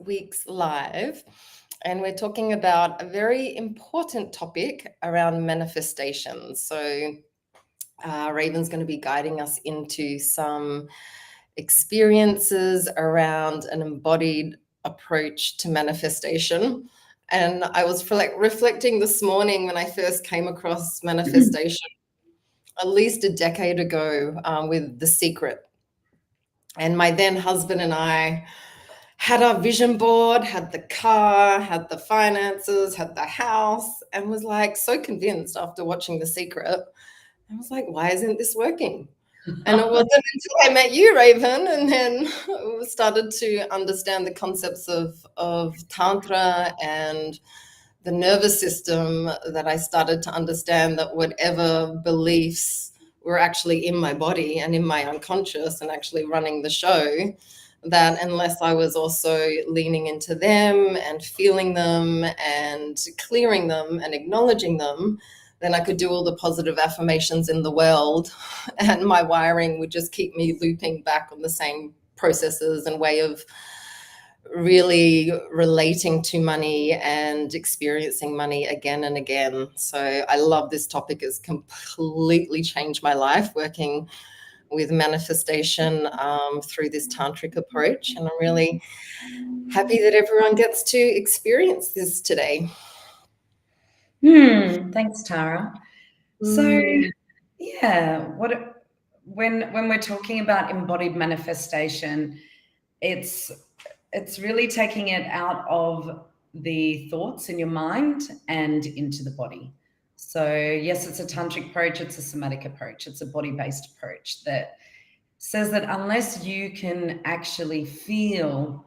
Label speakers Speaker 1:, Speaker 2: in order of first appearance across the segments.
Speaker 1: week's live, and we're talking about a very important topic around manifestation. So, Raven's going to be guiding us into some experiences around an embodied approach to manifestation. And I was reflecting this morning when I first came across manifestation at least a decade ago with The Secret. And my then husband and I had our vision board, had the car, had the finances, had the house, and was like so convinced after watching The Secret. I was like, why isn't this working? And it wasn't until I met you, Raven, and then started to understand the concepts of Tantra and the nervous system that I started to understand that whatever beliefs were actually in my body and in my unconscious and actually running the show, that unless I was also leaning into them and feeling them and clearing them and acknowledging them, then I could do all the positive affirmations in the world and my wiring would just keep me looping back on the same processes and way of really relating to money and experiencing money again and again. So I love this topic. It's completely changed my life working with manifestation through this tantric approach. And I'm really happy that everyone gets to experience this today.
Speaker 2: Thanks, Tara. So, yeah, when we're talking about embodied manifestation, it's really taking it out of the thoughts in your mind and into the body. So, yes, it's a tantric approach, it's a somatic approach, it's a body-based approach that says that unless you can actually feel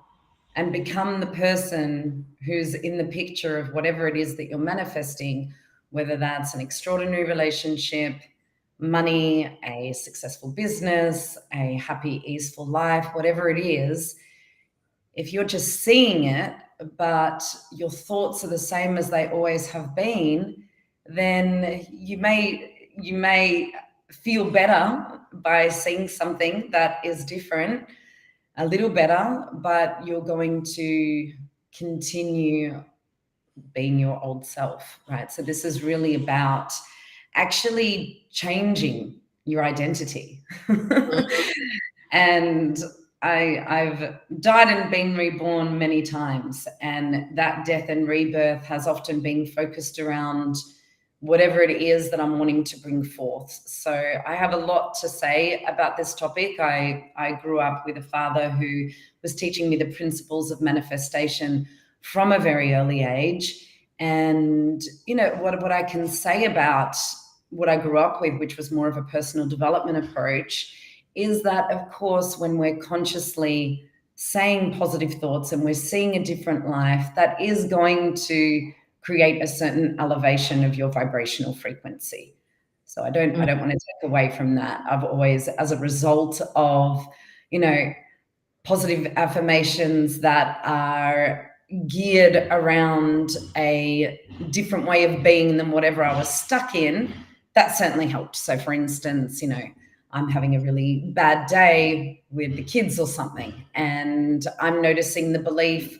Speaker 2: and become the person who's in the picture of whatever it is that you're manifesting, whether that's an extraordinary relationship, money, a successful business, a happy, easeful life, whatever it is, if you're just seeing it, but your thoughts are the same as they always have been, then you may feel better by seeing something that is different, a little better, but you're going to continue being your old self, right? So this is really about actually changing your identity. And I've died and been reborn many times, and that death and rebirth has often been focused around whatever it is that I'm wanting to bring forth. So I have a lot to say about this topic. I grew up with a father who was teaching me the principles of manifestation from a very early age. And, you know, what I can say about what I grew up with, which was more of a personal development approach, is that, of course, when we're consciously saying positive thoughts and we're seeing a different life, that is going to create a certain elevation of your vibrational frequency. So I don't want to take away from that. I've always, as a result of, you know, positive affirmations that are geared around a different way of being than whatever I was stuck in, that certainly helped. So for instance, you know, I'm having a really bad day with the kids or something, and I'm noticing the belief,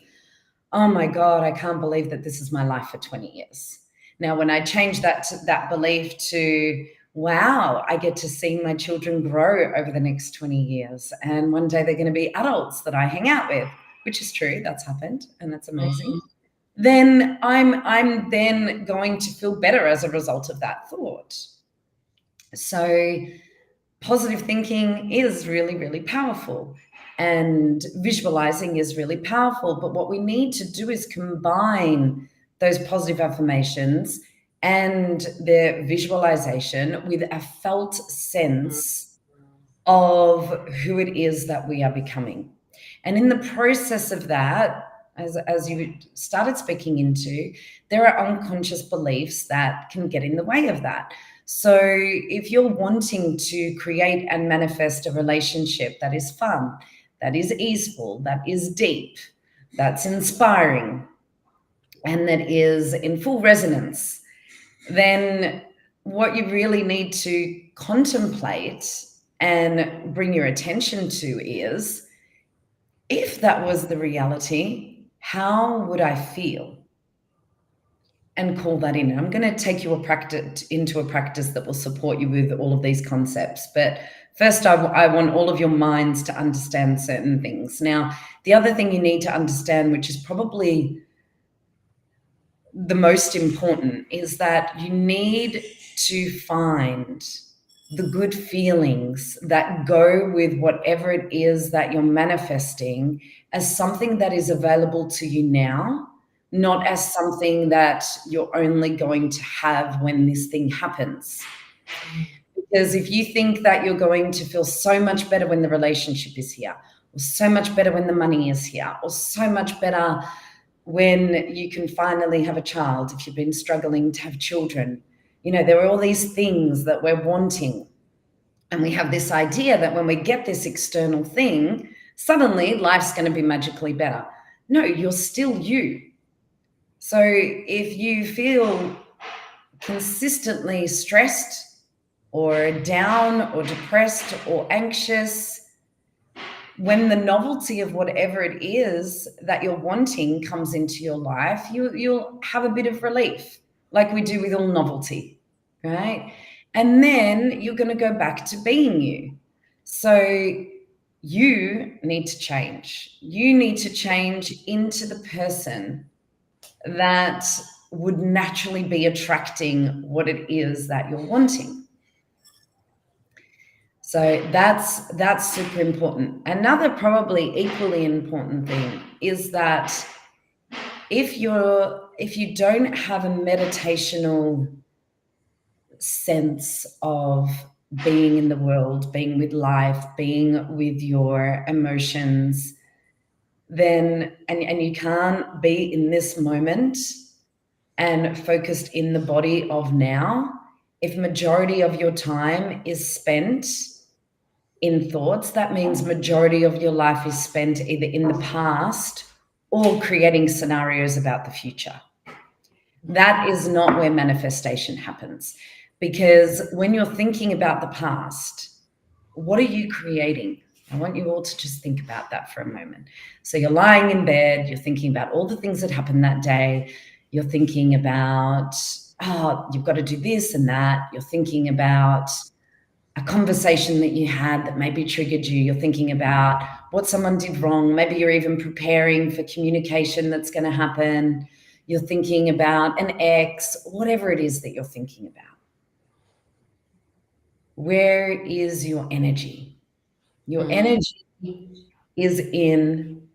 Speaker 2: oh my God, I can't believe that this is my life for 20 years. Now, when I change that belief to, wow, I get to see my children grow over the next 20 years. And one day they're going to be adults that I hang out with, which is true. That's happened. And that's amazing. Then I'm then going to feel better as a result of that thought. So positive thinking is really, really powerful. And visualizing is really powerful. But what we need to do is combine those positive affirmations and their visualization with a felt sense of who it is that we are becoming. And in the process of that, as you started speaking into, there are unconscious beliefs that can get in the way of that. So if you're wanting to create and manifest a relationship that is fun, that is easeful, that is deep, that's inspiring, and that is in full resonance, then what you really need to contemplate and bring your attention to is, if that was the reality, how would I feel? And call that in. I'm going to take you into a practice that will support you with all of these concepts. But first, I want all of your minds to understand certain things. Now, the other thing you need to understand, which is probably the most important, is that you need to find the good feelings that go with whatever it is that you're manifesting as something that is available to you now, not as something that you're only going to have when this thing happens. Because if you think that you're going to feel so much better when the relationship is here, or so much better when the money is here, or so much better when you can finally have a child, if you've been struggling to have children, there are all these things that we're wanting. And we have this idea that when we get this external thing, suddenly life's going to be magically better. No, you're still you. So if you feel consistently stressed or down or depressed or anxious, when the novelty of whatever it is that you're wanting comes into your life, you'll have a bit of relief, like we do with all novelty, right? And then you're going to go back to being you. So you need to change. You need to change into the person that would naturally be attracting what it is that you're wanting. So that's super important. Another probably equally important thing is that if you don't have a meditational sense of being in the world, being with life, being with your emotions, then and you can't be in this moment and focused in the body of now, if majority of your time is spent in thoughts, that means majority of your life is spent either in the past or creating scenarios about the future. That is not where manifestation happens, because when you're thinking about the past, what are you creating? I want you all to just think about that for a moment. So you're lying in bed, you're thinking about all the things that happened that day. You're thinking about, you've got to do this and that. You're thinking about a conversation that you had that maybe triggered you. You're thinking about what someone did wrong. Maybe you're even preparing for communication that's going to happen. You're thinking about an ex, whatever it is that you're thinking about. Where is your energy? Your energy is in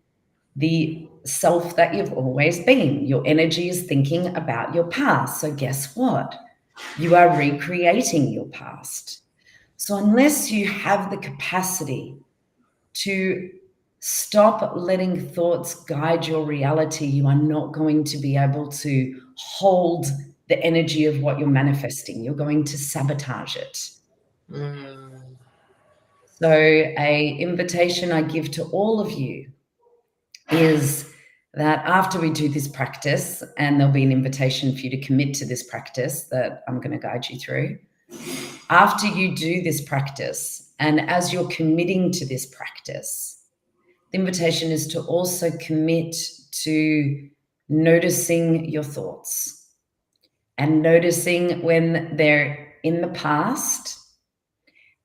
Speaker 2: the self that you've always been. Your energy is thinking about your past. So guess what? You are recreating your past. So unless you have the capacity to stop letting thoughts guide your reality, you are not going to be able to hold the energy of what you're manifesting. You're going to sabotage it. So an invitation I give to all of you is that after we do this practice, and there'll be an invitation for you to commit to this practice that I'm going to guide you through. After you do this practice, and as you're committing to this practice, the invitation is to also commit to noticing your thoughts and noticing when they're in the past,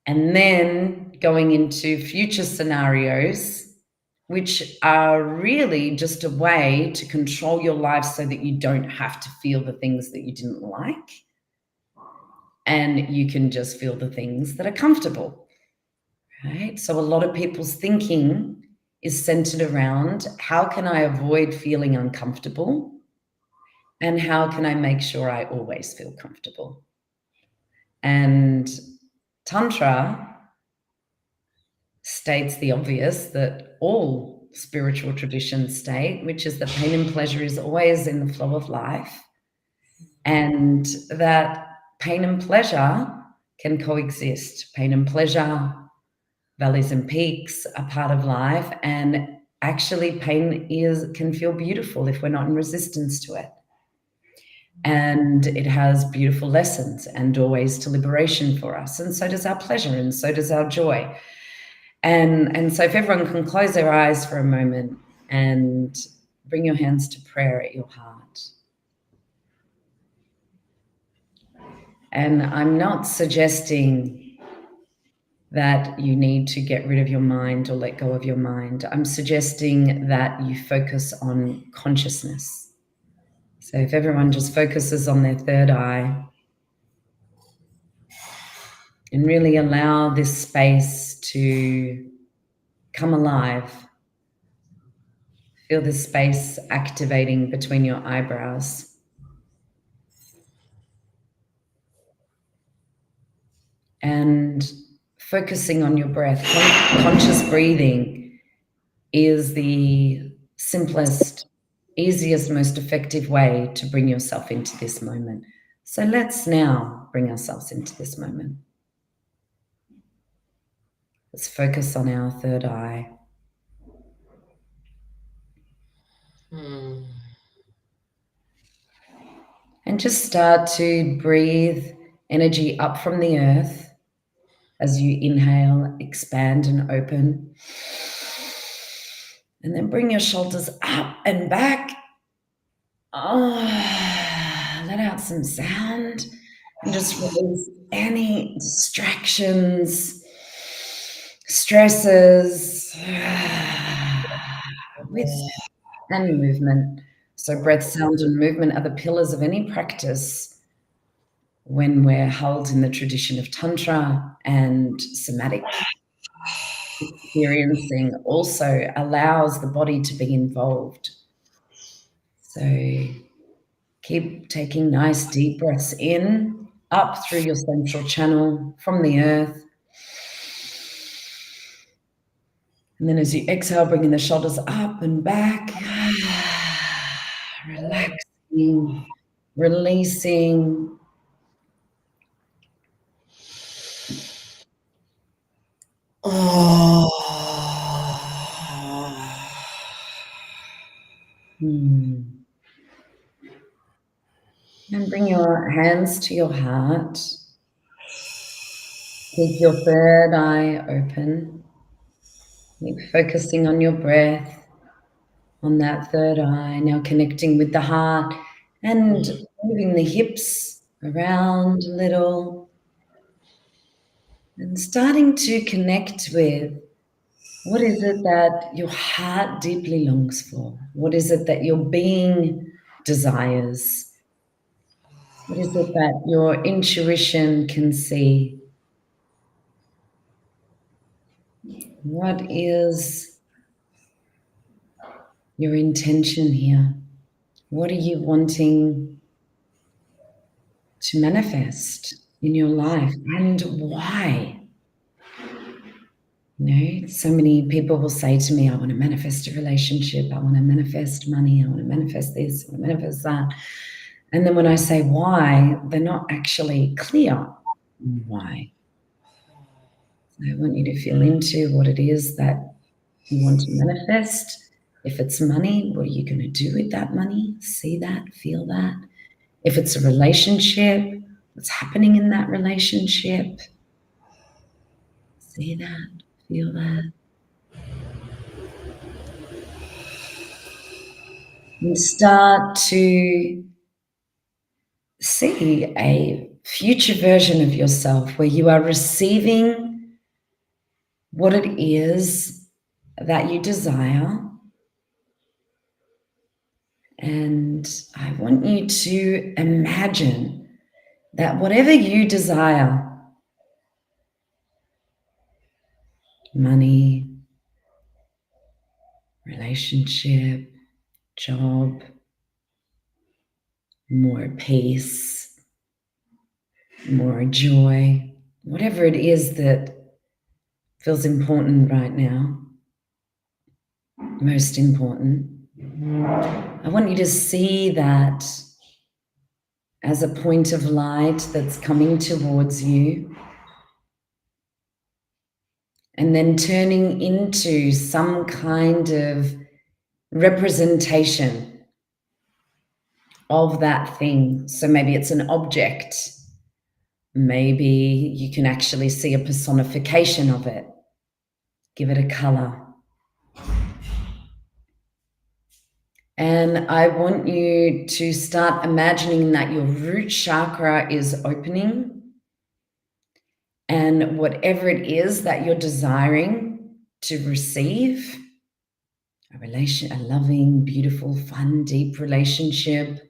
Speaker 2: and then going into future scenarios, which are really just a way to control your life so that you don't have to feel the things that you didn't like. And you can just feel the things that are comfortable, right? So a lot of people's thinking is centered around, how can I avoid feeling uncomfortable? And how can I make sure I always feel comfortable? And Tantra states the obvious that all spiritual traditions state, which is that pain and pleasure is always in the flow of life, and that pain and pleasure can coexist. Pain and pleasure, valleys and peaks are part of life, and actually pain can feel beautiful if we're not in resistance to it. And it has beautiful lessons and doorways to liberation for us, and so does our pleasure, and so does our joy. And so if everyone can close their eyes for a moment and bring your hands to prayer at your heart. And I'm not suggesting that you need to get rid of your mind or let go of your mind. I'm suggesting that you focus on consciousness. So if everyone just focuses on their third eye and really allow this space to come alive, feel this space activating between your eyebrows. And focusing on your breath. Conscious breathing is the simplest, easiest, most effective way to bring yourself into this moment. So let's now bring ourselves into this moment. Let's focus on our third eye. And just start to breathe energy up from the earth as you inhale, expand and open. And then bring your shoulders up and back. Let out some sound and just release any distractions, stresses, with any movement. So breath, sound, and movement are the pillars of any practice when we're held in the tradition of Tantra, and somatic experiencing also allows the body to be involved. So keep taking nice deep breaths in, up through your central channel from the earth. And then as you exhale, bringing the shoulders up and back, relaxing, releasing. And bring your hands to your heart. Keep your third eye open. Keep focusing on your breath, on that third eye. Now connecting with the heart and moving the hips around a little. And starting to connect with what is it that your heart deeply longs for? What is it that your being desires? What is it that your intuition can see? What is your intention here? What are you wanting to manifest in your life, and why? You know, so many people will say to me, I want to manifest a relationship, I want to manifest money, I want to manifest this, I want to manifest that. And then when I say why, they're not actually clear on why. I want you to feel into what it is that you want to manifest. If it's money, what are you going to do with that money? See that, feel that. If it's a relationship, what's happening in that relationship? See that, feel that. And start to see a future version of yourself where you are receiving what it is that you desire. And I want you to imagine that whatever you desire, money, relationship, job, more peace, more joy, whatever it is that feels important right now, most important, I want you to see that as a point of light that's coming towards you, and then turning into some kind of representation of that thing. So maybe it's an object. Maybe you can actually see a personification of it. Give it a color. And I want you to start imagining that your root chakra is opening, and whatever it is that you're desiring to receive, a loving, beautiful, fun, deep relationship,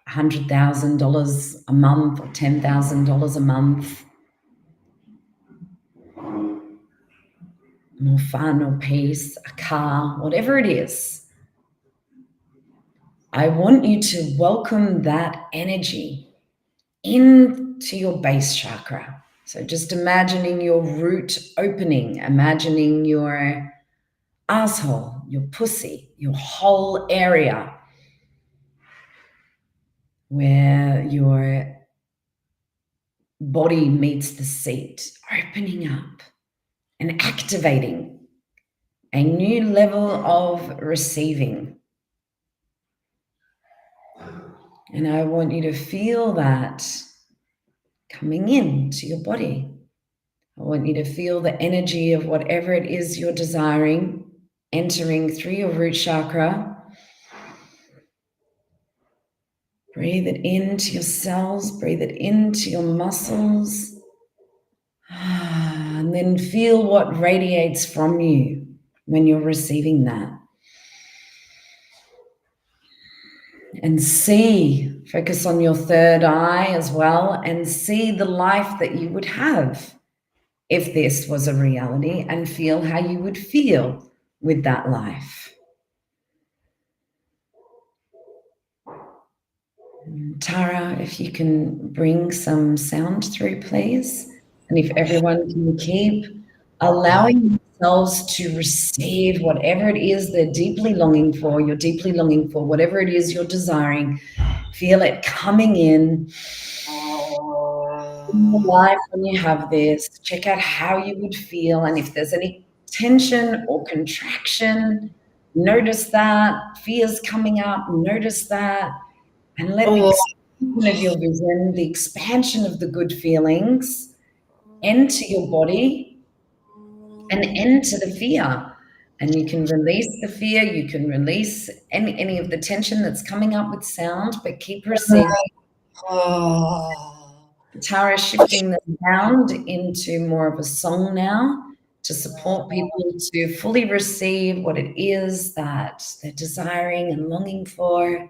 Speaker 2: $100,000 a month or $10,000 a month, more fun or peace, a car, whatever it is. I want you to welcome that energy into your base chakra. So just imagining your root opening, imagining your asshole, your pussy, your whole area where your body meets the seat, opening up and activating a new level of receiving. And I want you to feel that coming into your body. I want you to feel the energy of whatever it is you're desiring entering through your root chakra. Breathe it into your cells, breathe it into your muscles, and then feel what radiates from you when you're receiving that. And see, focus on your third eye as well, and see the life that you would have if this was a reality, and feel how you would feel with that life. Tara, if you can bring some sound through, please. And if everyone can keep allowing themselves to receive whatever it is they're deeply longing for, you're deeply longing for, whatever it is you're desiring, feel it coming in your life when you have this. Check out how you would feel. And if there's any tension or contraction, notice that. Fears coming up, notice that. And let the expansion of your vision, the expansion of the good feelings enter your body and enter the fear. And you can release the fear, you can release any of the tension that's coming up with sound, but keep receiving. Tara is shifting the sound into more of a song now to support people to fully receive what it is that they're desiring and longing for.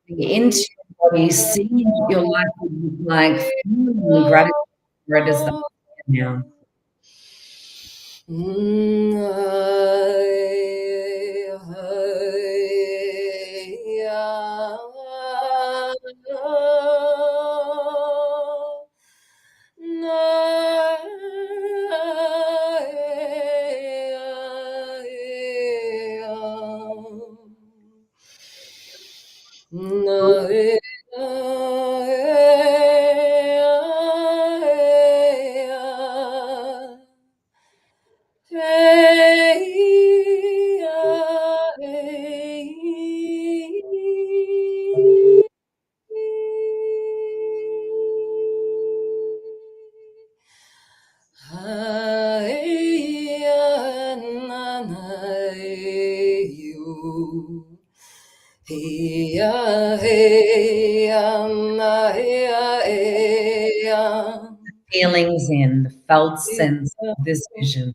Speaker 2: Into your body, see what your life would look like, feeling gratitude for it as the now. Feelings in, the felt sense of this vision.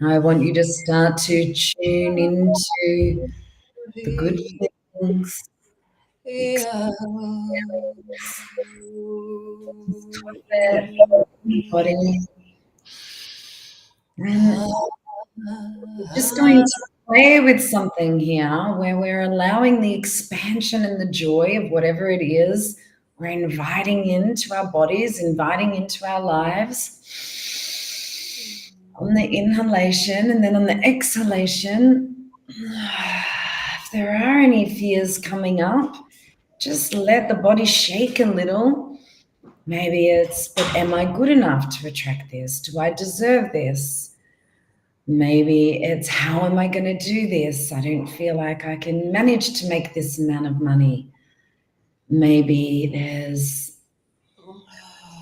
Speaker 2: I want you to start to tune into the good feelings, the body. And we're just going to play with something here where we're allowing the expansion and the joy of whatever it is we're inviting into our bodies, inviting into our lives. On the inhalation, and then on the exhalation, if there are any fears coming up, just let the body shake a little. Maybe it's, but am I good enough to attract this? Do I deserve this? Maybe it's, how am I going to do this? I don't feel like I can manage to make this amount of money. Maybe there's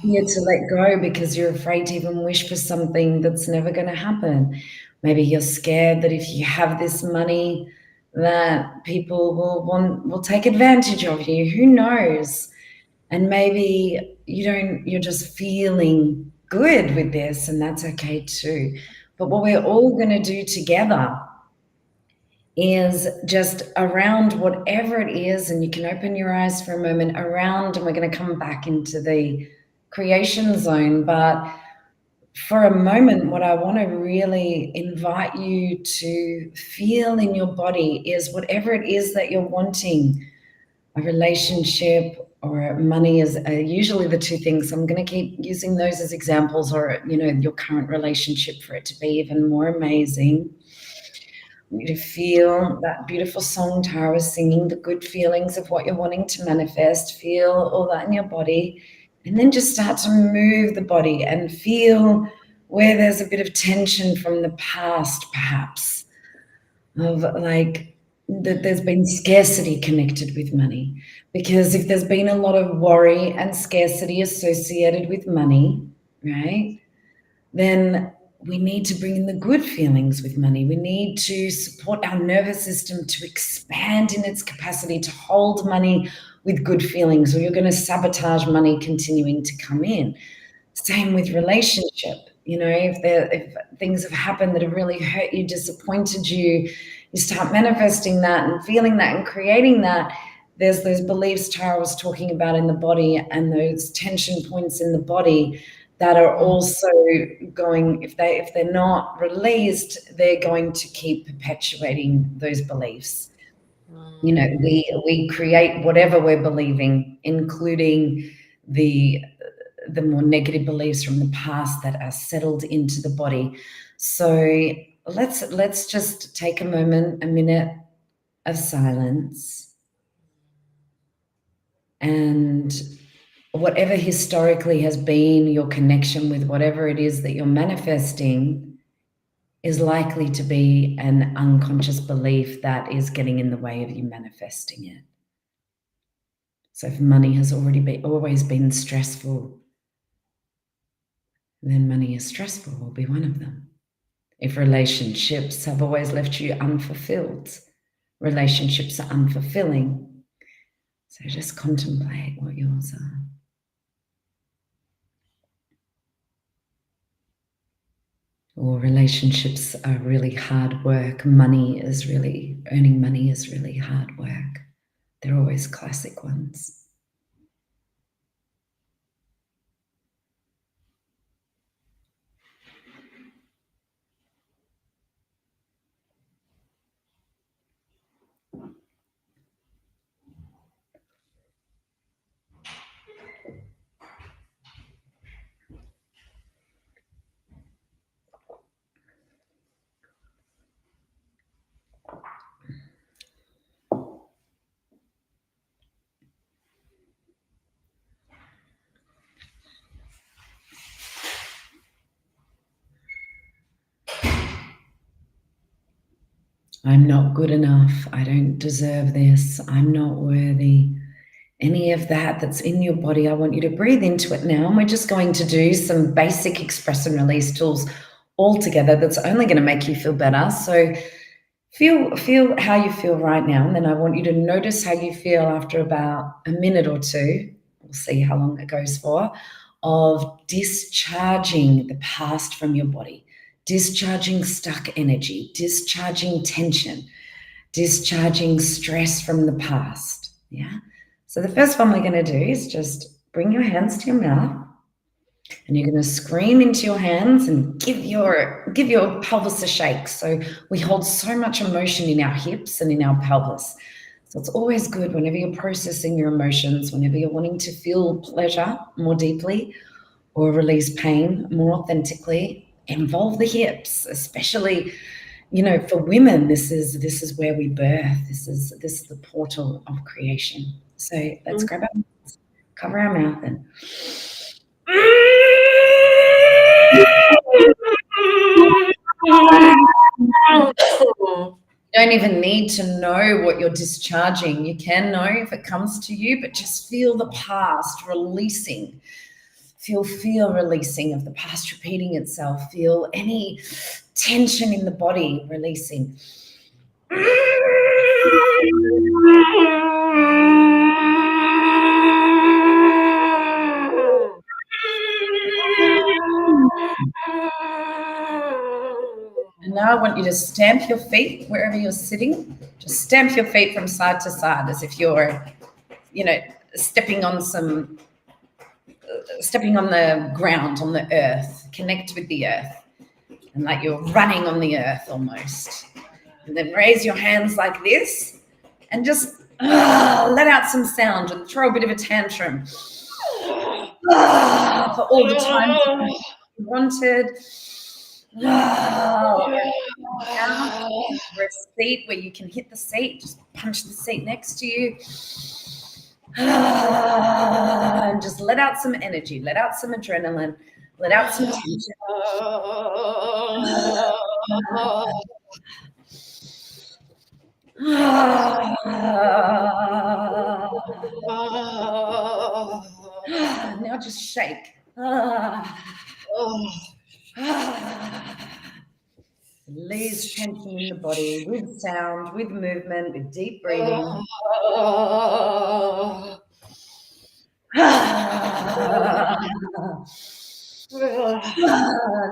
Speaker 2: fear to let go because you're afraid to even wish for something that's never going to happen. Maybe you're scared that if you have this money, that people will take advantage of you. Who knows? And maybe you're just feeling good with this, and that's okay too. But what we're all going to do together is just around whatever it is, and you can open your eyes for a moment around, and we're going to come back into the creation zone. But for a moment, what I want to really invite you to feel in your body is whatever it is that you're wanting. A relationship or money is usually the two things. So I'm going to keep using those as examples, or your current relationship, for it to be even more amazing. You to feel that beautiful song Tara was singing, the good feelings of what you're wanting to manifest. Feel all that in your body, and then just start to move the body and feel where there's a bit of tension from the past, perhaps, of like that there's been scarcity connected with money. Because if there's been a lot of worry and scarcity associated with money, right, then we need to bring in the good feelings with money. We need to support our nervous system to expand in its capacity to hold money with good feelings, or you're going to sabotage money continuing to come in. Same with relationship. If things have happened that have really hurt you, disappointed you, you start manifesting that and feeling that and creating that. There's those beliefs Tara was talking about in the body, and those tension points in the body that are also going, if they're not released, they're going to keep perpetuating those beliefs. We create whatever we're believing, including the more negative beliefs from the past that are settled into the body. So let's just take a minute of silence, and whatever historically has been your connection with whatever it is that you're manifesting is likely to be an unconscious belief that is getting in the way of you manifesting it. So if money has always been stressful, then money is stressful will be one of them. If relationships have always left you unfulfilled, relationships are unfulfilling. So just contemplate what yours are. Or relationships are really hard work. Earning money is really hard work. They're always classic ones. I'm not good enough. I don't deserve this. I'm not worthy. Any of that's in your body, I want you to breathe into it now. And we're just going to do some basic express and release tools all together. That's only going to make you feel better. So feel how you feel right now. And then I want you to notice how you feel after about a minute or two. We'll see how long it goes for, of discharging the past from your body. discharging stuck energy, discharging tension, discharging stress from the past. Yeah. So the first one we're going to do is just bring your hands to your mouth, and you're going to scream into your hands and give your pelvis a shake. So we hold so much emotion in our hips and in our pelvis. So it's always good whenever you're processing your emotions, whenever you're wanting to feel pleasure more deeply or release pain more authentically, involve the hips, especially, you know, for women, this is where we birth. This is the portal of creation. So let's grab our hands, cover our mouth, and you don't even need to know what you're discharging. You can know if it comes to you, but just feel the past releasing. Feel releasing of the past repeating itself. Feel any tension in the body releasing. And now I want you to stamp your feet wherever you're sitting. Just stamp your feet from side to side as if you're, you know, stepping on the ground, on the earth. Connect with the earth, and like you're running on the earth almost. And then raise your hands like this and just let out some sound and throw a bit of a tantrum for all the times you wanted. For a seat where you can hit the seat, just punch the seat next to you. And just let out some energy, let out some adrenaline, let out some tension. Now just shake. Release tension in the body with sound, with movement, with deep breathing.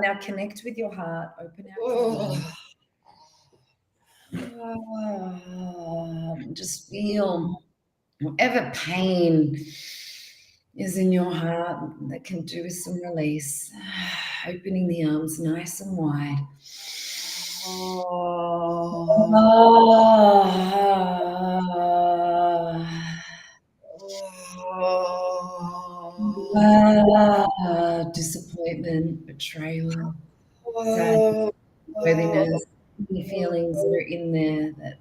Speaker 2: Now connect with your heart. Open out your heart. Just feel whatever pain is in your heart that can do with some release. Opening the arms nice and wide. Disappointment, betrayal, sadness, worthiness, any feelings that are in there that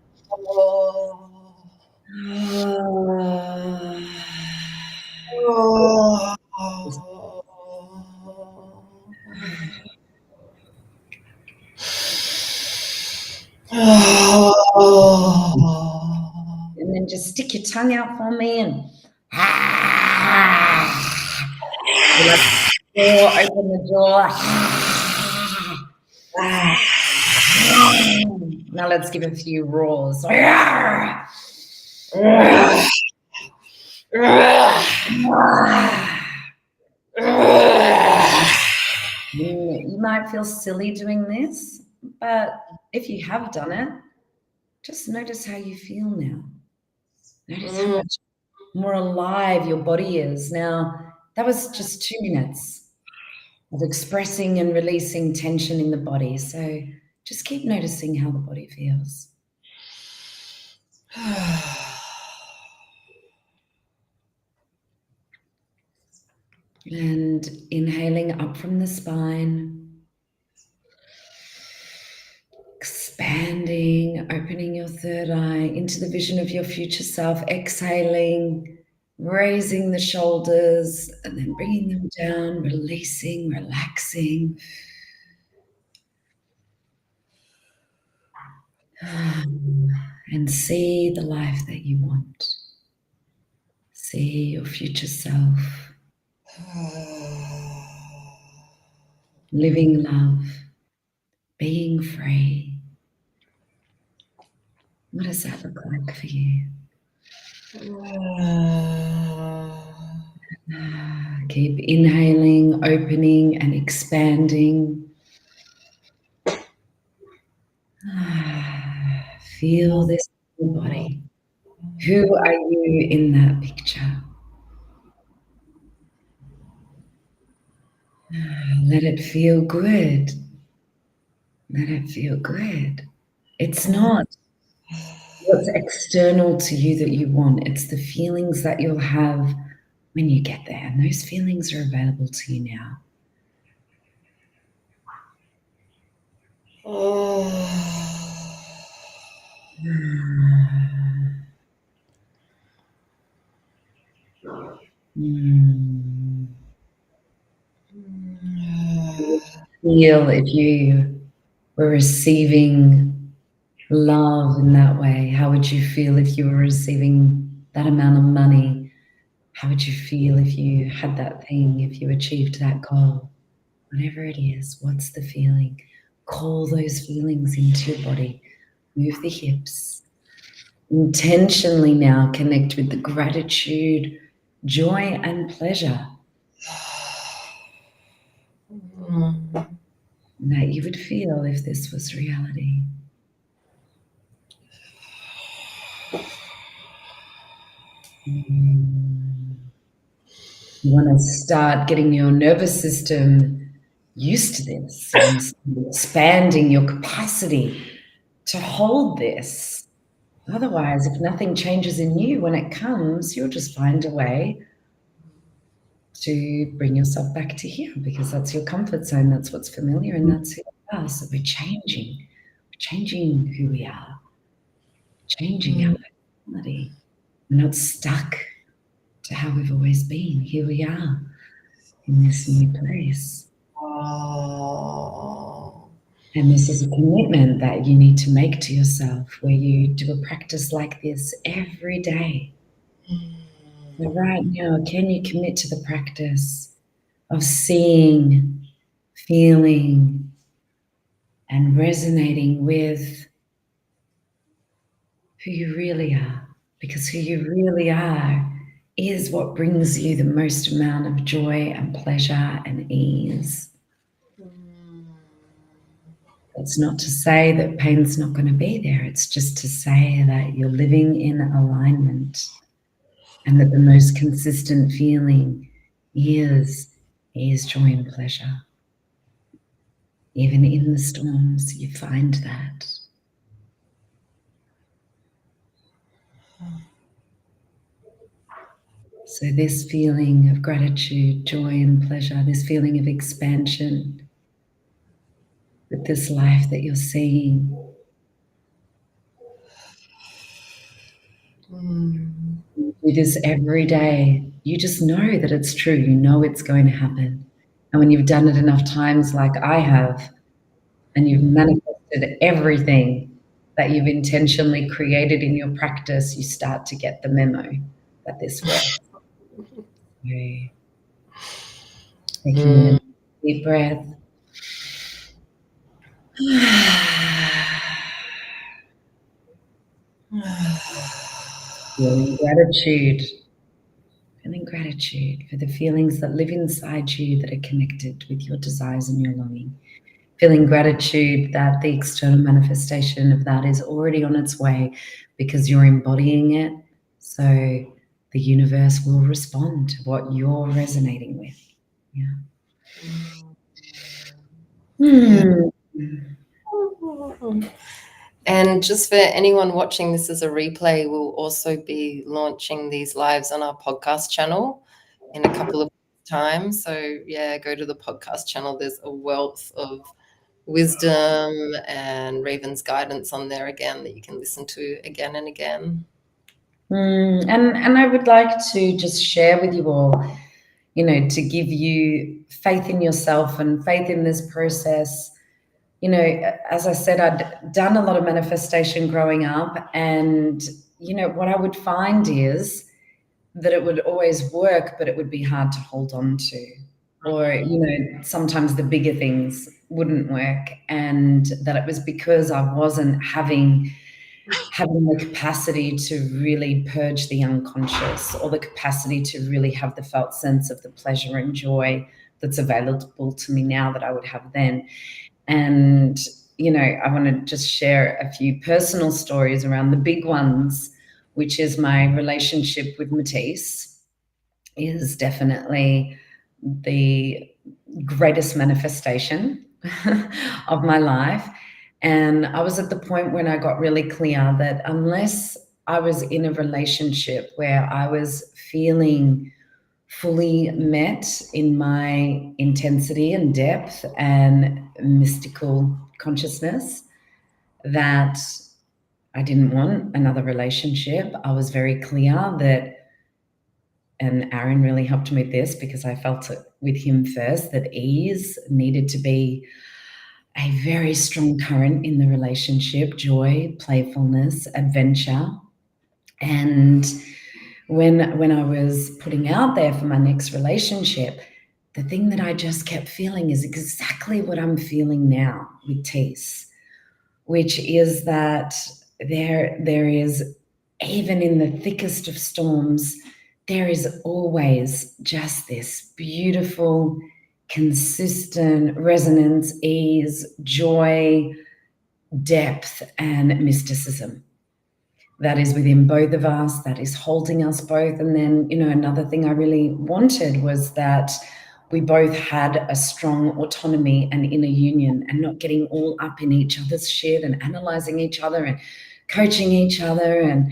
Speaker 2: and then just stick your tongue out for me and open the door. Now let's give a few roars. You might feel silly doing this, but if you have done it, just notice how you feel now. Notice how much more alive your body is. Now, that was just 2 minutes of expressing and releasing tension in the body. So just keep noticing how the body feels. And inhaling up from the spine. Expanding, opening your third eye into the vision of your future self. Exhaling, raising the shoulders and then bringing them down, releasing, relaxing. And see the life that you want. See your future self. Living love. Being free. What does that look like for you? Keep inhaling, opening and expanding. Feel this in your body. Who are you in that picture? Let it feel good. Let it feel good. It's not what's external to you that you want. It's the feelings that you'll have when you get there. And those feelings are available to you now. Feel if you were receiving love in that way. How would you feel if you were receiving that amount of money? How would you feel if you had that thing, if you achieved that goal? Whatever it is, what's the feeling? Call those feelings into your body. Move the hips. Intentionally now connect with the gratitude, joy, and pleasure that you would feel if this was reality. You want to start getting your nervous system used to this. You want to start expanding your capacity to hold this. Otherwise, if nothing changes in you when it comes, you'll just find a way to bring yourself back to here because that's your comfort zone, that's what's familiar, and that's who you are. So we're changing who we are, changing our personality. We're not stuck to how we've always been. Here we are in this new place. And this is a commitment that you need to make to yourself where you do a practice like this every day. So right now, can you commit to the practice of seeing, feeling, and resonating with who you really are? Because who you really are is what brings you the most amount of joy and pleasure and ease. It's not to say that pain's not going to be there. It's just to say that you're living in alignment and that the most consistent feeling is joy and pleasure. Even in the storms, you find that. So this feeling of gratitude, joy and pleasure, this feeling of expansion with this life that you're seeing. You do this every day. You just know that it's true. You know it's going to happen. And when you've done it enough times like I have, and you've manifested everything that you've intentionally created in your practice, you start to get the memo that this works. Taking a deep breath. Feeling gratitude for the feelings that live inside you that are connected with your desires and your longing. Feeling gratitude that the external manifestation of that is already on its way because you're embodying it. So the universe will respond to what you're resonating with. Yeah.
Speaker 1: And just for anyone watching this as a replay, we'll also be launching these lives on our podcast channel in a couple of times. So yeah, go to the podcast channel. There's a wealth of wisdom and Raven's guidance on there again that you can listen to again and again.
Speaker 2: And I would like to just share with you all, to give you faith in yourself and faith in this process. As I said, I'd done a lot of manifestation growing up, and what I would find is that it would always work, but it would be hard to hold on to. Or, sometimes the bigger things wouldn't work, and that it was because I wasn't having the capacity to really purge the unconscious, or the capacity to really have the felt sense of the pleasure and joy that's available to me now that I would have then. And I want to just share a few personal stories around the big ones, which is my relationship with Matisse is definitely the greatest manifestation of my life. And I was at the point when I got really clear that unless I was in a relationship where I was feeling fully met in my intensity and depth and mystical consciousness, that I didn't want another relationship. I was very clear that, and Aaron really helped me with this because I felt it with him first, that ease needed to be a very strong current in the relationship, joy, playfulness, adventure. And when I was putting out there for my next relationship, the thing that I just kept feeling is exactly what I'm feeling now with Tees, which is that there is, even in the thickest of storms, there is always just this beautiful, consistent resonance, ease, joy, depth, and mysticism that is within both of us, that is holding us both. And then, another thing I really wanted was that we both had a strong autonomy and inner union, and not getting all up in each other's shit and analyzing each other and coaching each other. And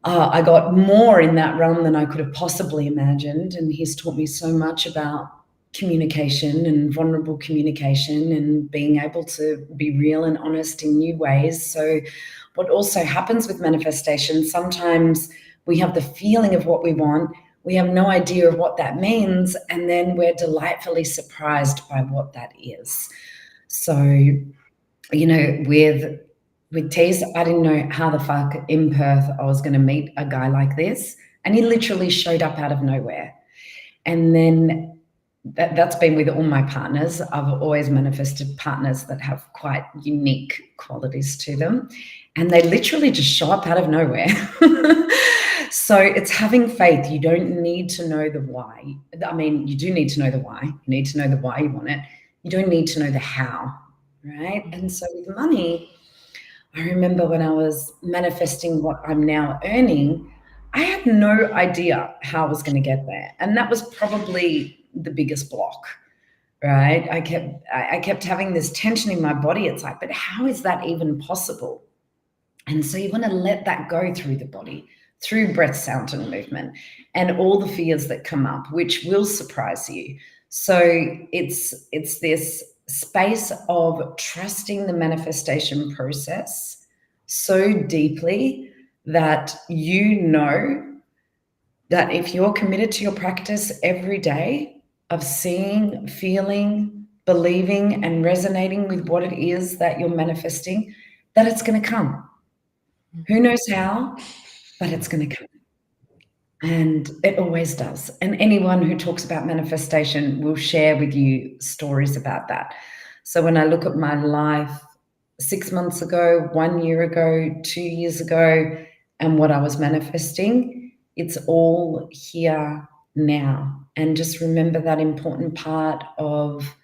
Speaker 2: I got more in that realm than I could have possibly imagined. And he's taught me so much about communication and vulnerable communication and being able to be real and honest in new ways. So what also happens with manifestation, sometimes we have the feeling of what we want, we have no idea of what that means, and then we're delightfully surprised by what that is. So, with Tees, I didn't know how the fuck in Perth I was going to meet a guy like this, and he literally showed up out of nowhere. And then that's been with all my partners. I've always manifested partners that have quite unique qualities to them, and they literally just show up out of nowhere. So it's having faith. You don't need to know the why. I mean, you do need to know the why. You need to know the why you want it. You don't need to know the how, right? And so with money, I remember when I was manifesting what I'm now earning, I had no idea how I was going to get there. And that was probably the biggest block, right? I kept having this tension in my body. It's like, but how is that even possible? And so you want to let that go through the body, through breath, sound, and movement, and all the fears that come up, which will surprise you. So it's this space of trusting the manifestation process so deeply that you know that if you're committed to your practice every day of seeing, feeling, believing, and resonating with what it is that you're manifesting, that it's going to come. Who knows how, but it's going to come. And it always does. And anyone who talks about manifestation will share with you stories about that. So when I look at my life 6 months ago, 1 year ago, 2 years ago, and what I was manifesting, it's all here now. And just remember that important part of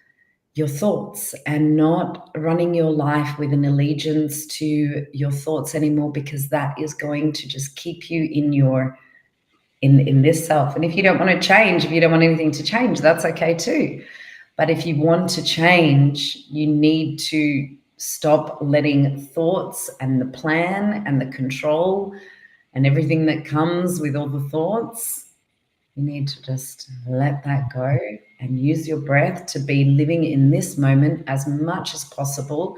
Speaker 2: your thoughts, and not running your life with an allegiance to your thoughts anymore, because that is going to just keep you in this self. And if you don't want to change, if you don't want anything to change, that's okay too. But if you want to change, you need to stop letting thoughts and the plan and the control and everything that comes with all the thoughts. You need to just let that go and use your breath to be living in this moment as much as possible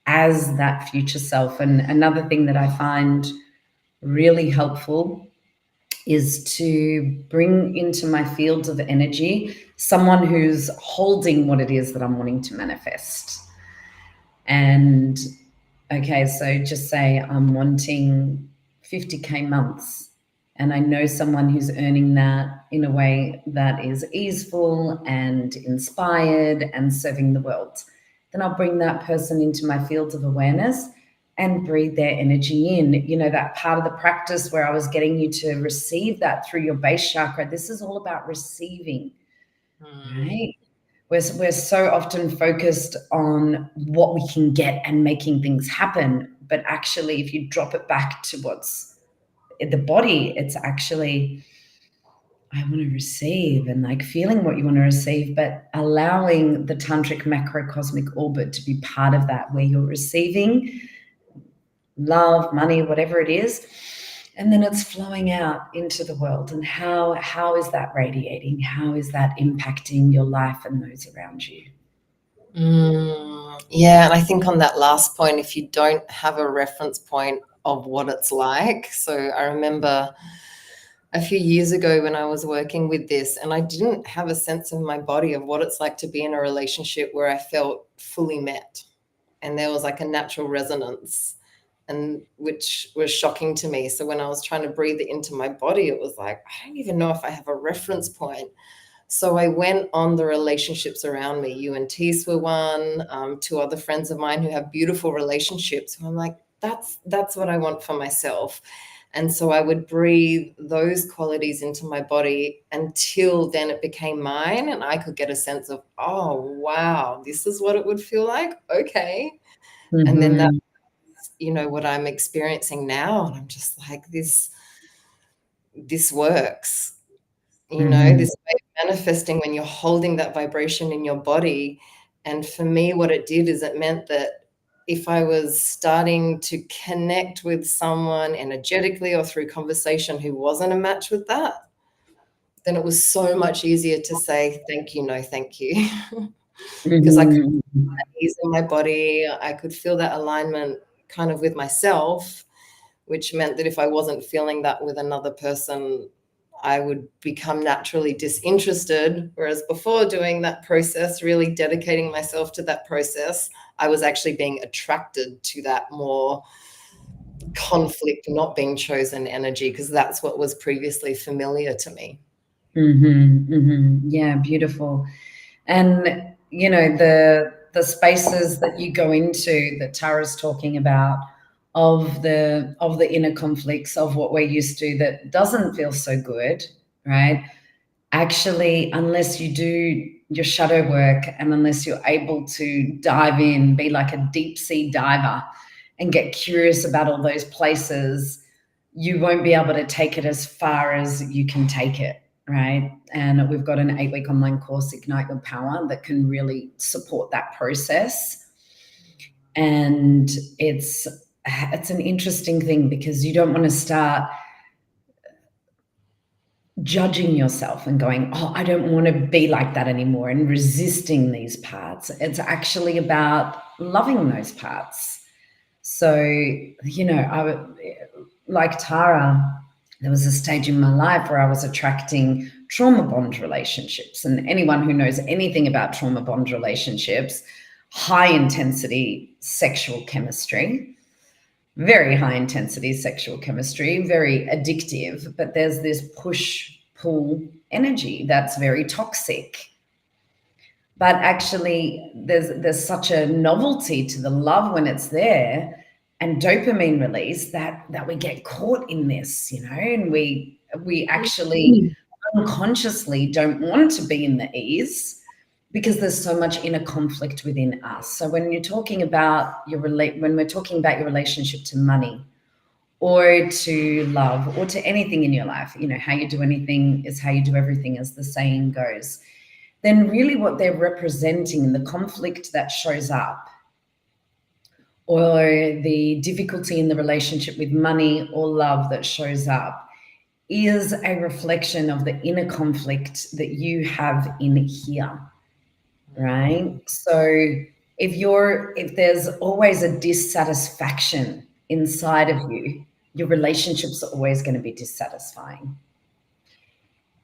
Speaker 2: as that future self. And another thing that I find really helpful is to bring into my fields of energy someone who's holding what it is that I'm wanting to manifest. And okay, so just say I'm wanting 50K months, and I know someone who's earning that in a way that is easeful and inspired and serving the world. Then I'll bring that person into my fields of awareness and breathe their energy in. That part of the practice where I was getting you to receive that through your base chakra. This is all about receiving, right? we're so often focused on what we can get and making things happen. But actually, if you drop it back to what's in the body, it's actually, I want to receive, and like feeling what you want to receive, but allowing the tantric macrocosmic orbit to be part of that, where you're receiving love, money, whatever it is, and then it's flowing out into the world. And how is that radiating? How is that impacting your life and those around you?
Speaker 1: Yeah, and I think on that last point, if you don't have a reference point of what it's like, so I remember a few years ago when I was working with this, and I didn't have a sense of my body of what it's like to be in a relationship where I felt fully met, and there was like a natural resonance, and which was shocking to me. So when I was trying to breathe it into my body, it was like, I don't even know if I have a reference point. So I went on the relationships around me. You and Tees were one, two other friends of mine who have beautiful relationships. And I'm like, that's what I want for myself. And so I would breathe those qualities into my body until then it became mine, and I could get a sense of, oh, wow, this is what it would feel like. Okay. And then that's, what I'm experiencing now. And I'm just like, this works. This way of manifesting when you're holding that vibration in your body. And for me, what it did is it meant that if I was starting to connect with someone energetically or through conversation who wasn't a match with that, then it was so much easier to say, thank you, no, thank you. Because I could feel that ease in my body. I could feel that alignment kind of with myself, which meant that if I wasn't feeling that with another person, I would become naturally disinterested. Whereas before doing that process, really dedicating myself to that process, I was actually being attracted to that more conflict, not being chosen energy, because that's what was previously familiar to me.
Speaker 2: Yeah, beautiful. And the spaces that you go into that Tara's talking about, of the inner conflicts of what we're used to that doesn't feel so good, right? Actually, unless you do your shadow work and unless you're able to dive in, be like a deep sea diver and get curious about all those places, you won't be able to take it as far as you can take it, right? And we've got an 8-week online course, Ignite Your Power, that can really support that process. And it's an interesting thing because you don't want to start judging yourself and going, oh, I don't want to be like that anymore, and resisting these parts. It's actually about loving those parts. So, like Tara, there was a stage in my life where I was attracting trauma bond relationships. And anyone who knows anything about trauma bond relationships, high intensity sexual chemistry, very high intensity sexual chemistry, very addictive, but there's this push-pull energy that's very toxic. But actually, there's such a novelty to the love when it's there, and dopamine release that we get caught in this, and we actually unconsciously don't want to be in the ease because there's so much inner conflict within us. So when we're talking about your relationship to money or to love or to anything in your life, how you do anything is how you do everything, as the saying goes, then really what they're representing in the conflict that shows up, or the difficulty in the relationship with money or love that shows up, is a reflection of the inner conflict that you have in here, right? So if there's always a dissatisfaction inside of you, your relationships are always going to be dissatisfying.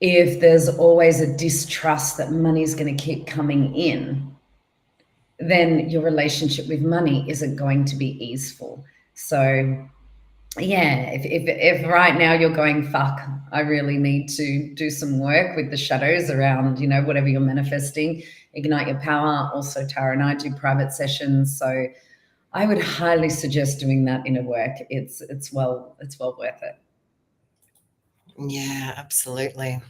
Speaker 2: If there's always a distrust that money is going to keep coming in, then your relationship with money isn't going to be easeful. So yeah, if right now you're going, fuck, I really need to do some work with the shadows around, whatever you're manifesting, Ignite Your Power. Also, Tara and I do private sessions. So I would highly suggest doing that inner work. It's well worth it.
Speaker 1: Yeah, absolutely.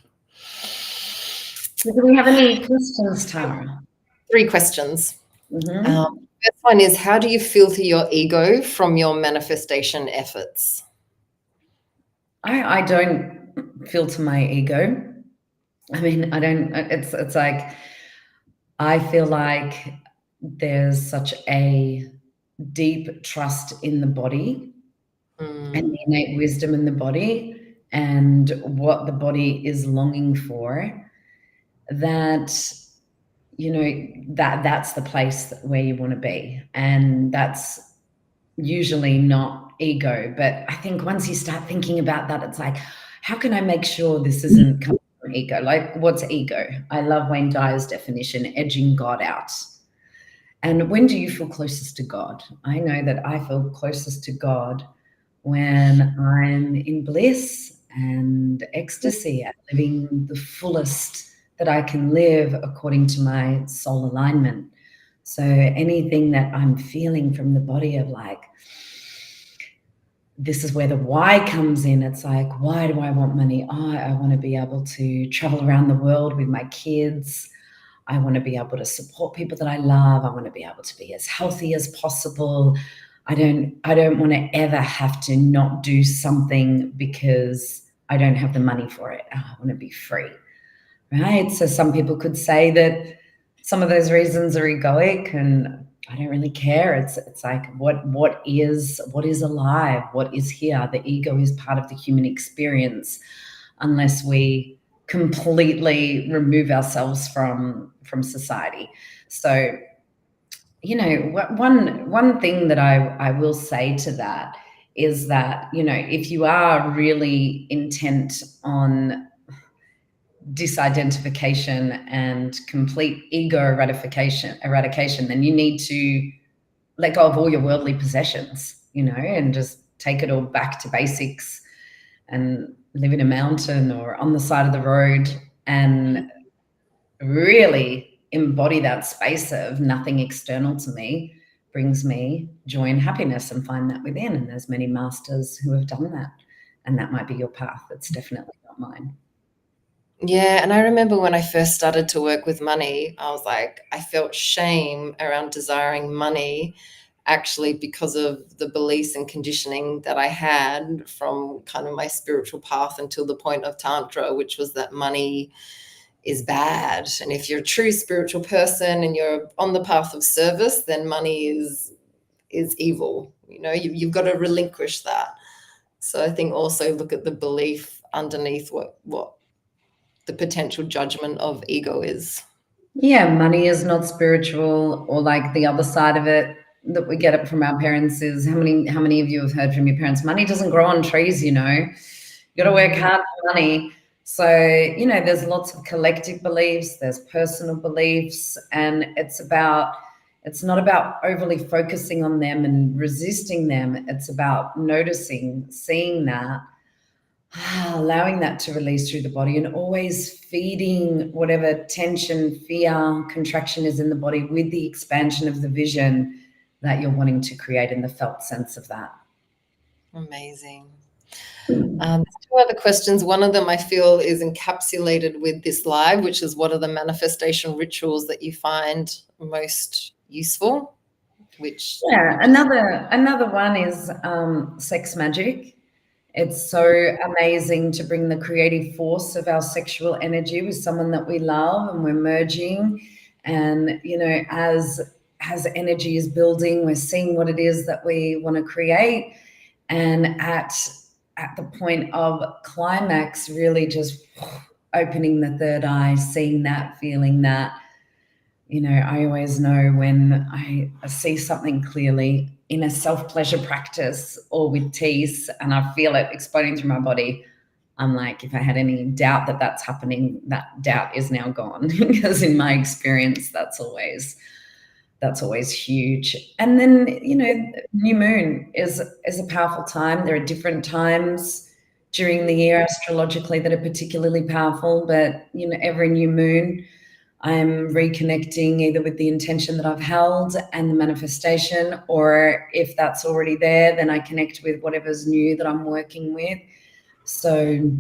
Speaker 2: Do we have any questions, Tara?
Speaker 1: 3 questions.
Speaker 2: Mhm.
Speaker 1: First one is, how do you filter your ego from your manifestation efforts?
Speaker 2: I don't filter my ego. I mean, I don't, it's like, I feel like there's such a deep trust in the body and the innate wisdom in the body and what the body is longing for, that that's the place where you want to be, and that's usually not ego. But I think once you start thinking about that, it's like, how can I make sure this isn't coming from ego? Like, what's ego? I love Wayne Dyer's definition: edging God out. And when do you feel closest to God? I know that I feel closest to God when I'm in bliss and ecstasy at living the fullest that I can live according to my soul alignment. So anything that I'm feeling from the body of, like, this is where the why comes in. It's like, why do I want money? Oh, I want to be able to travel around the world with my kids. I want to be able to support people that I love. I want to be able to be as healthy as possible. I don't want to ever have to not do something because I don't have the money for it. I want to be free, right? So some people could say that some of those reasons are egoic, and I don't really care. It's like, what is alive? What is here? The ego is part of the human experience, unless we completely remove ourselves from society. So, one thing that I will say to that is that, if you are really intent on disidentification and complete ego eradication, then you need to let go of all your worldly possessions, and just take it all back to basics and live in a mountain or on the side of the road and really embody that space of nothing external to me brings me joy and happiness, and find that within. And there's many masters who have done that, and that might be your path. It's definitely not mine.
Speaker 1: Yeah, and I remember when I first started to work with money, I was like, I felt shame around desiring money, actually, because of the beliefs and conditioning that I had from kind of my spiritual path until the point of Tantra, which was that money is bad. And if you're a true spiritual person and you're on the path of service, then money is evil. You've got to relinquish that. So I think also look at the belief underneath what the potential judgment of ego is.
Speaker 2: Yeah, money is not spiritual. Or like the other side of it that we get it from our parents is, how many of you have heard from your parents, money doesn't grow on trees, you got to work hard for money. So, there's lots of collective beliefs, there's personal beliefs, and it's not about overly focusing on them and resisting them. It's about noticing, seeing that, allowing that to release through the body, and always feeding whatever tension, fear, contraction is in the body with the expansion of the vision that you're wanting to create, in the felt sense of that.
Speaker 1: Amazing. 2 other questions. One of them I feel is encapsulated with this live, which is, what are the manifestation rituals that you find most useful?
Speaker 2: Another one is sex magic. It's so amazing to bring the creative force of our sexual energy with someone that we love, and we're merging. And, as energy is building, we're seeing what it is that we want to create. And at the point of climax, really just opening the third eye, seeing that, feeling that. I always know when I see something clearly in a self-pleasure practice or with tease, and I feel it exploding through my body, I'm like, if I had any doubt that that's happening, that doubt is now gone. Because in my experience, that's always huge. And then, new moon is a powerful time. There are different times during the year astrologically that are particularly powerful, but, every new moon, I'm reconnecting either with the intention that I've held and the manifestation, or if that's already there, then I connect with whatever's new that I'm working with. So,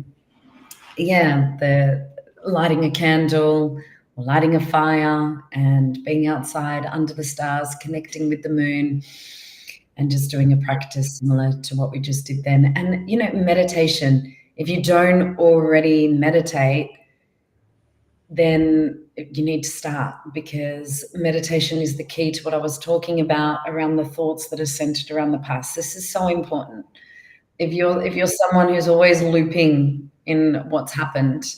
Speaker 2: yeah, the lighting a candle or lighting a fire and being outside under the stars, connecting with the moon, and just doing a practice similar to what we just did then. And, you know, meditation, if you don't already meditate, then you need to start, because meditation is the key to what I was talking about around the thoughts that are centered around the past. This is so important. If you're someone who's always looping in what's happened,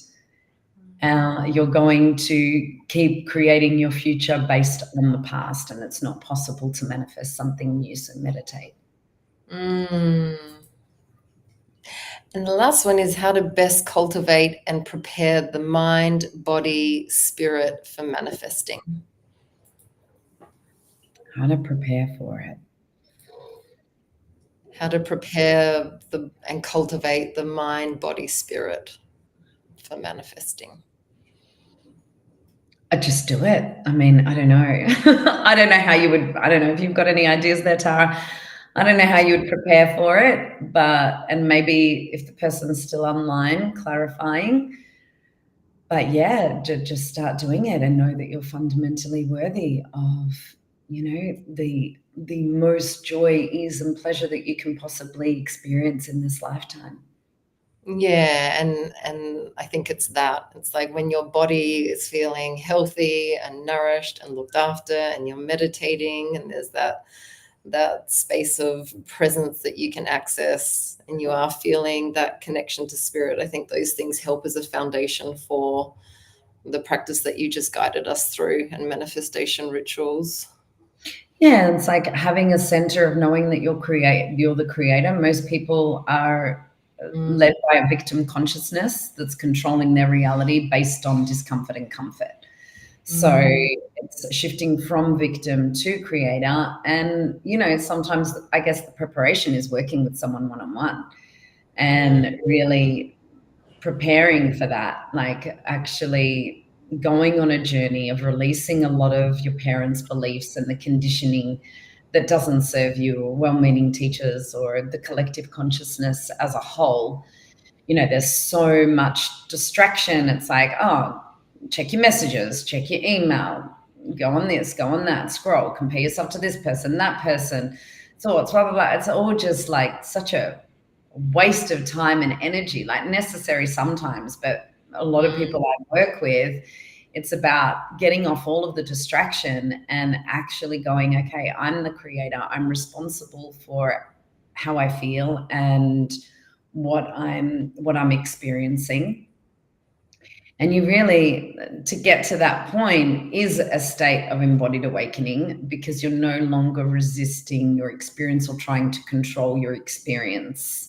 Speaker 2: you're going to keep creating your future based on the past, and it's not possible to manifest something new. So meditate.
Speaker 1: And the last one is how to best cultivate and prepare the mind, body, spirit for manifesting.
Speaker 2: How to prepare for it.
Speaker 1: How to prepare and cultivate the mind, body, spirit for manifesting.
Speaker 2: I just do it. I mean, I don't know. I don't know how you would, I don't know if you've got any ideas there, Tara. I don't know how you would prepare for it, and maybe if the person's still online, clarifying. But yeah, just start doing it and know that you're fundamentally worthy of, you know, the most joy, ease, and pleasure that you can possibly experience in this lifetime.
Speaker 1: Yeah, and I think it's like when your body is feeling healthy and nourished and looked after, and you're meditating, and there's that space of presence that you can access, and you are feeling that connection to spirit. I think those things help as a foundation for the practice that you just guided us through, and manifestation rituals.
Speaker 2: Yeah, it's like having a center of knowing that you're the creator. Most people are led by a victim consciousness that's controlling their reality based on discomfort and comfort. So it's shifting from victim to creator. And, you know, sometimes I guess the preparation is working with someone one-on-one and really preparing for that, like actually going on a journey of releasing a lot of your parents' beliefs and the conditioning that doesn't serve you, or well-meaning teachers, or the collective consciousness as a whole. You know, there's so much distraction. It's like, oh, check your messages, check your email, go on this, go on that, scroll, compare yourself to this person, that person, thoughts, blah, blah, blah. It's all just like such a waste of time and energy, like necessary sometimes, but a lot of people I work with, it's about getting off all of the distraction and actually going, okay, I'm the creator. I'm responsible for how I feel and what I'm experiencing. And you really, to get to that point is a state of embodied awakening, because you're no longer resisting your experience or trying to control your experience.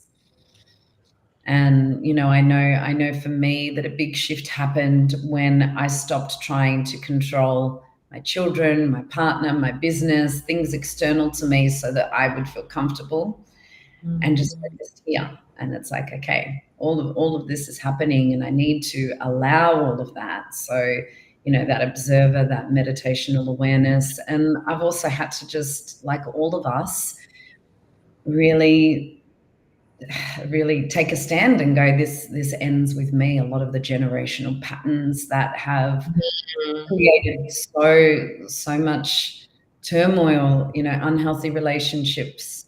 Speaker 2: And, you know, I know for me that a big shift happened when I stopped trying to control my children, my partner, my business, things external to me, so that I would feel comfortable and just focused here. And it's like, okay, all of this is happening, and I need to allow all of that. So, you know, that observer, that meditational awareness. And I've also had to just, like all of us, really take a stand and go, this ends with me. A lot of the generational patterns that have created so much turmoil, you know, unhealthy relationships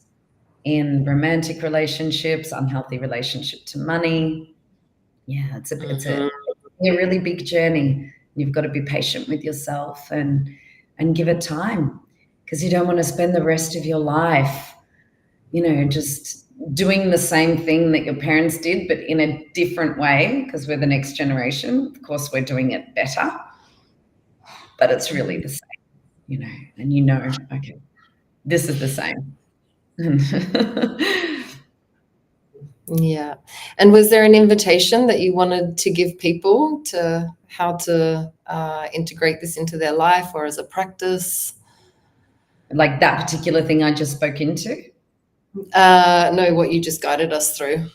Speaker 2: in romantic relationships, unhealthy relationship to money. Yeah, it's a really big journey. You've got to be patient with yourself and give it time, because you don't want to spend the rest of your life, you know, just doing the same thing that your parents did, but in a different way, because we're the next generation. Of course, we're doing it better, but it's really the same, you know, and you know, okay, this is the same.
Speaker 1: Yeah. And was there an invitation that you wanted to give people to how to integrate this into their life or as a practice?
Speaker 2: Like that particular thing I just spoke into?
Speaker 1: No, what you just guided us through.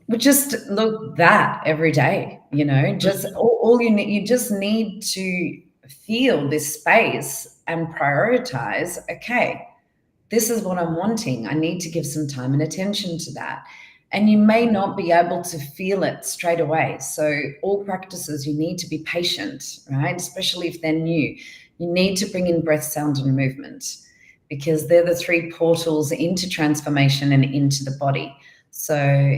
Speaker 2: But just look that every day, you know, just all you need, you just need to feel this space and prioritize, okay, this is what I'm wanting. I need to give some time and attention to that. And you may not be able to feel it straight away. So all practices, you need to be patient, right? Especially if they're new. You need to bring in breath, sound, and movement, because they're the three portals into transformation and into the body. So,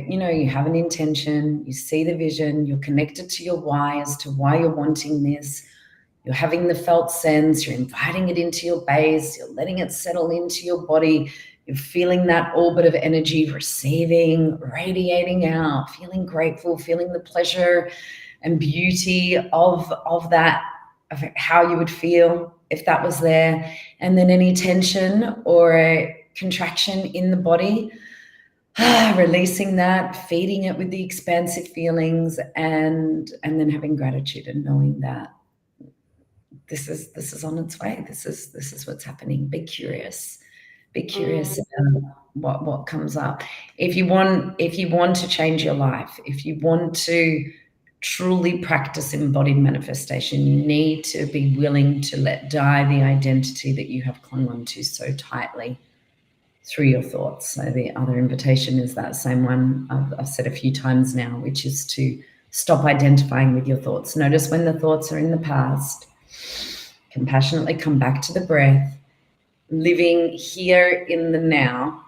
Speaker 2: you have an intention, you see the vision, you're connected to your why as to why you're wanting this. You're having the felt sense, you're inviting it into your base, you're letting it settle into your body. You're feeling that orbit of energy, receiving, radiating out, feeling grateful, feeling the pleasure and beauty of that, of how you would feel if that was there. And then any tension or a contraction in the body, releasing that, feeding it with the expansive feelings, and then having gratitude and knowing that this is on its way. This is what's happening. Be curious. Be curious about what comes up. If you want to change your life, if you want to truly practice embodied manifestation, you need to be willing to let die the identity that you have clung on to so tightly through your thoughts. So the other invitation is that same one I've said a few times now, which is to stop identifying with your thoughts. Notice when the thoughts are in the past. Compassionately come back to the breath. Living here in the now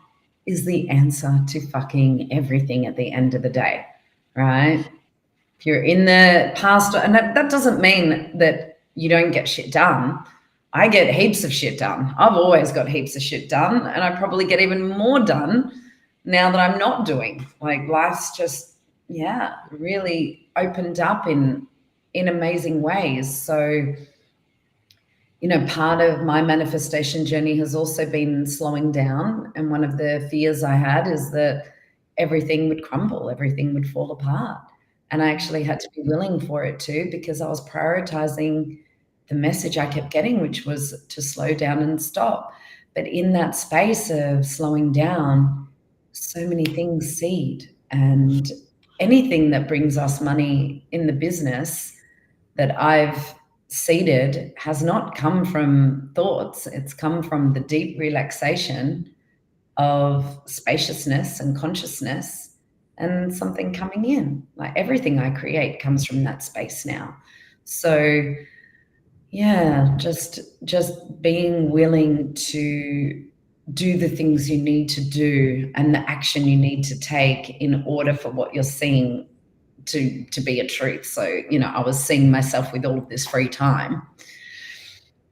Speaker 2: is the answer to fucking everything at the end of the day, right? If you're in the past, and that doesn't mean that you don't get shit done. I get heaps of shit done. I've always got heaps of shit done, and I probably get even more done now that I'm not doing. Like, life's just, really opened up in amazing ways. So, part of my manifestation journey has also been slowing down. And one of the fears I had is that everything would crumble, everything would fall apart. And I actually had to be willing for it too, because I was prioritizing the message I kept getting, which was to slow down and stop. But in that space of slowing down, so many things seed. And anything that brings us money in the business that I've seeded has not come from thoughts. It's come from the deep relaxation of spaciousness and consciousness and something coming in. Like, everything I create comes from that space now. So just being willing to do the things you need to do and the action you need to take in order for what you're seeing to be a truth. So, I was seeing myself with all of this free time,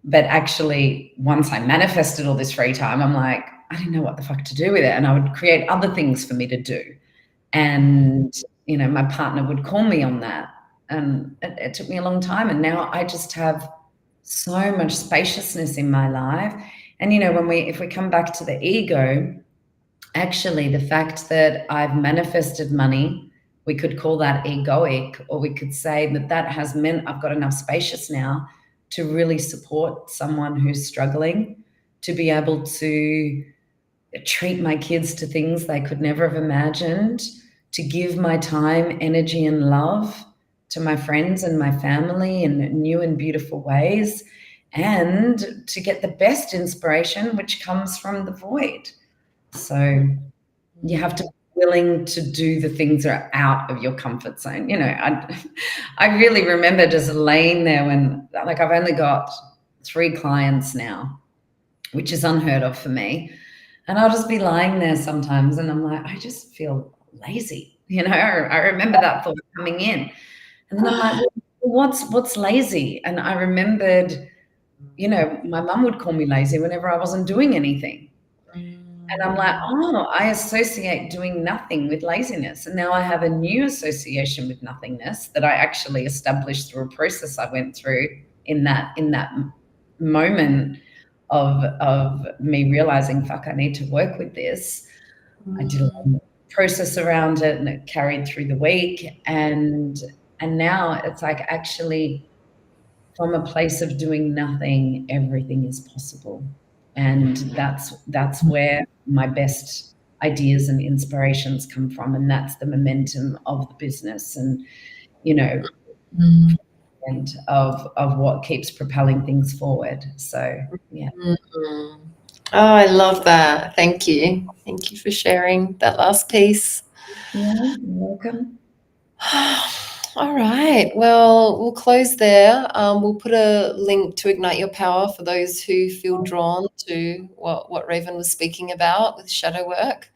Speaker 2: but actually once I manifested all this free time, I'm like, I didn't know what the fuck to do with it. And I would create other things for me to do. And, my partner would call me on that. And it took me a long time. And now I just have so much spaciousness in my life. And, if we come back to the ego, actually the fact that I've manifested money, we could call that egoic, or we could say that has meant I've got enough spacious now to really support someone who's struggling, to be able to treat my kids to things they could never have imagined, to give my time, energy, and love to my friends and my family in new and beautiful ways, and to get the best inspiration, which comes from the void. So you have to be willing to do the things that are out of your comfort zone. I really remember just laying there when, like, I've only got 3 clients now, which is unheard of for me. And I'll just be lying there sometimes and I'm like, I just feel lazy. I remember that thought coming in. And then I'm like, well, what's lazy? And I remembered, my mum would call me lazy whenever I wasn't doing anything. And I'm like, I associate doing nothing with laziness. And now I have a new association with nothingness that I actually established through a process I went through in that moment of me realizing, fuck, I need to work with this. I did a process around it, and it carried through the week. And now it's like, actually, from a place of doing nothing, everything is possible. And that's where my best ideas and inspirations come from. And that's the momentum of the business, and, and of what keeps propelling things forward. So, yeah.
Speaker 1: Oh, I love that. Thank you. Thank you for sharing that last piece.
Speaker 2: Yeah, you're welcome.
Speaker 1: All right. Well, we'll close there. We'll put a link to Ignite Your Power for those who feel drawn to what Raven was speaking about with shadow work.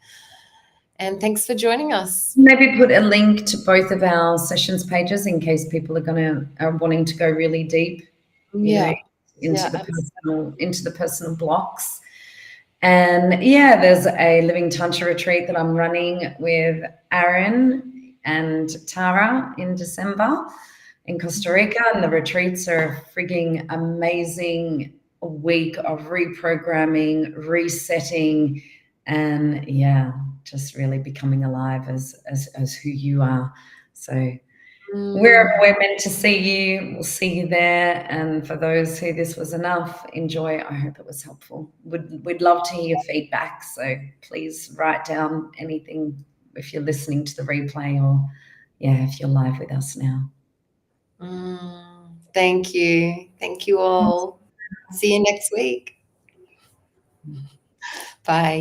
Speaker 1: And thanks for joining us.
Speaker 2: Maybe put a link to both of our sessions pages in case people are wanting to go really deep,
Speaker 1: Yeah.
Speaker 2: into the personal blocks. And yeah, there's a Living Tantra retreat that I'm running with Aaron and Tara in December in Costa Rica, and the retreats are a frigging amazing week of reprogramming, resetting, and yeah, just really becoming alive as who you are. So wherever we're meant to see you, we'll see you there. And for those who this was enough, enjoy. I hope it was helpful. We'd love to hear your feedback. So please write down anything if you're listening to the replay, or if you're live with us now.
Speaker 1: Thank you. Thank you all. See you next week. Bye.